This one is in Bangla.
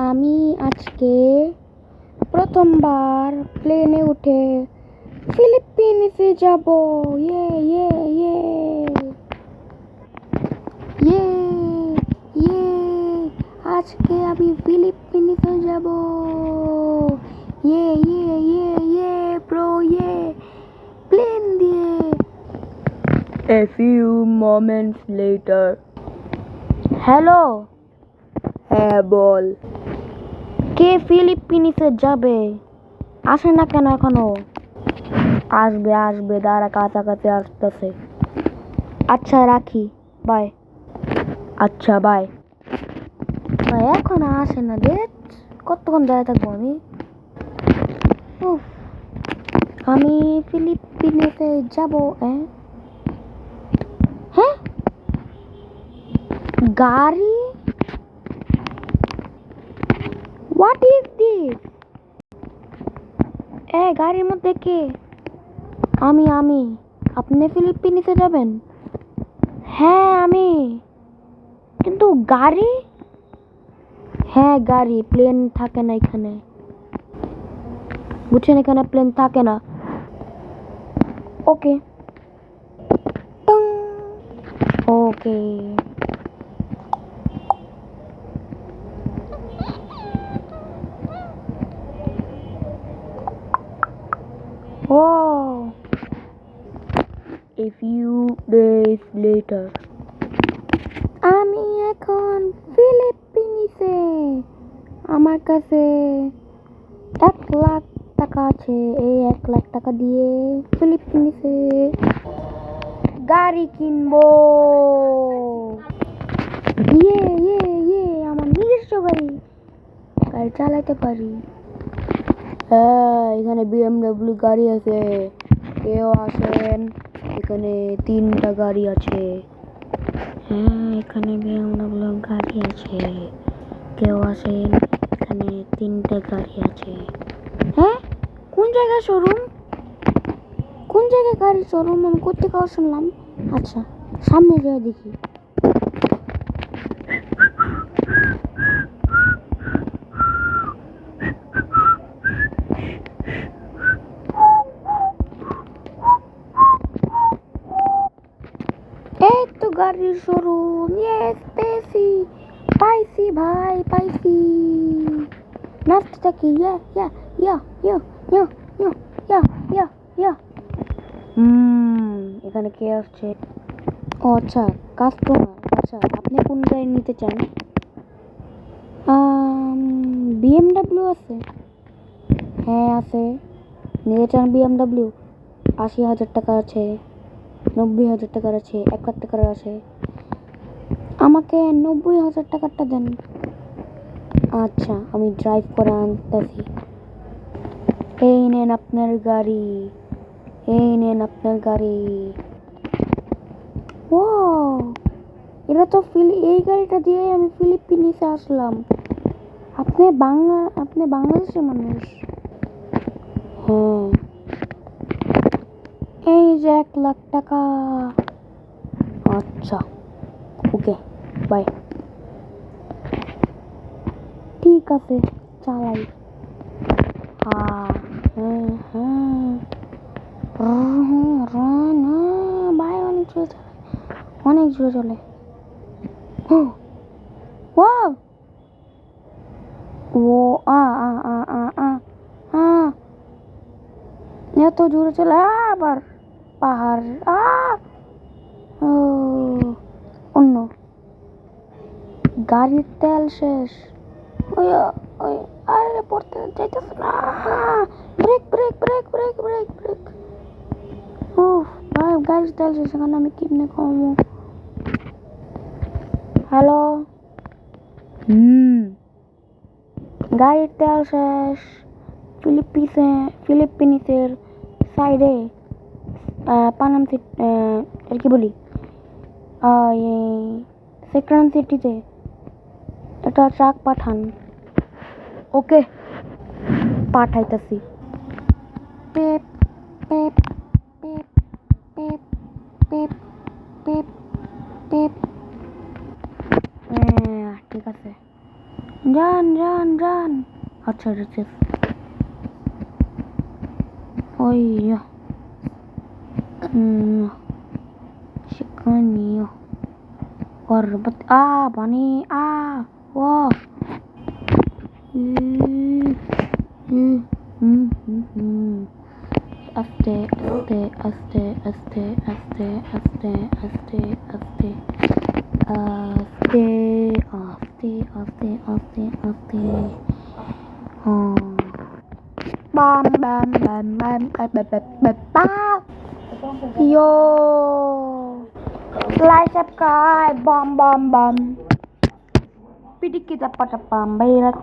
আমি আজকে প্রথমবার প্লেনে উঠে ফিলিপিন্সে যাব। ইয়ে ইয়ে ইয়ে ইয়ে ইয়ে আজকে আমি ফিলিপিন্সে যাব। ইয়ে ইয়ে ইয়ে ইয়ে ব্রো ইয়ে প্লেন দিয়ে। A few moments later. Hello, হ্যাঁ বল। কে ফিলিপিন্সে যাবে? আসে না কেন এখনো? আসবে দাঁড়া, কাছাকাছি আসতেছে। আচ্ছা রাখি, বাই। আচ্ছা বাই। এখন আসে না রে, কতক্ষণ দাঁড়িয়ে থাকবো আমি? উফ, আমি ফিলিপিন্সে যাব। হ্যাঁ, গাড়ি? What is this? গাড়ির মধ্যে কে? আমি আপনি ফিলিপিন্সে যাবেন? হ্যাঁ আমি, কিন্তু গাড়ি? হ্যাঁ গাড়ি, প্লেন থাকে না এখানে, বুঝছেন? এখানে প্লেন থাকে না। ওকে ওকে। ও, A few days later. আমি এখন ফিলিপিন্সে। আমার কাছে 1,00,000 টাকা আছে। এই 1,00,000 টাকা দিয়ে ফিলিপিন্সে গাড়ি কিনবো। ইয়ে ইয়ে ইয়ে আমার নিজস্ব গাড়ি চালাতে পারি। হ্যাঁ, এখানে BMW গাড়ি আছে, কেউ আসেন? এখানে 3টা গাড়ি আছে। হ্যাঁ, এখানে BMW গাড়ি আছে, কেউ আসেন? এখানে 3টে গাড়ি আছে। হ্যাঁ, কোন জায়গায় শোরুম? কোন জায়গায় গাড়ি শোরুম? আমি কোথেকে শুনলাম? আচ্ছা, সামনে গিয়ে দেখি। এই তো গাড়ির শোরুম। ইয়েস, পাইছি ভাই, পাইছি। নাচতে কি? ইয়া ইয়া ইয়া ইয়া ইয়া ইয়া ইয়া ইয়া ইয়া। এখানে কে আসছে? ও আচ্ছা, কাস্টমার। আচ্ছা, আপনি কোন গাড়ি নিতে চান? BMW আছে? হ্যাঁ আছে। নিতে চান BMW? 80,000 টাকা আছে, 90,000 টাকার আছে, 1,00,000 টাকার আছে। আমাকে 90,000 টাকারটা দেন। আচ্ছা, আমি ড্রাইভ করে আনতেছি। এই নেন আপনার গাড়ি, এই নেন আপনার গাড়ি। ও, এটা তো এই গাড়িটা দিয়ে আমি ফিলিপিন্সে আসলাম। আপনি বাংলাদেশের মানুষ? হ্যাঁ। এই যে 1,00,000 টাকা। আচ্ছা ওকে, বাই। ঠিক আছে, চালাই। হ্যাঁ হ্যাঁ হ্যাঁ, ভাই অনেক জোরে চলে, অনেক জোরে চলে। ও আ আ আ আ আ আ এত জোরে চলে, আবার পাহাড়। ও, অন্য গাড়ির তেল শেষ। ওই ওই আরে পড়তে যাইতেছে না। Break break break break break break. উফ ভাই, গাড়ির তেল শেষ, এখন আমি কেমনে কমবো? হ্যালো, গাড়ির তেল শেষ। ফিলিপিন্সের সাইডে পানাম সিটি, আর কি বলি, সেক্রান সিটিতে একটা ট্রাক পাঠান। ওকে, পাঠাইতেছি। পেপ পেপ পেপ পেপ পেপ পেপ পেপ। ঠিক আছে। Jangan. আচ্ছা রেখে ওই সেখানে করবত পানি wah আস্তে আস্তে আস্তে আস্তে আস্তে আস্তে আস্তে আস্তে আস্তে আস্তে আস্তে bam bam bam bam bam yo like subscribe bom bom bom pidikit apa pam bayar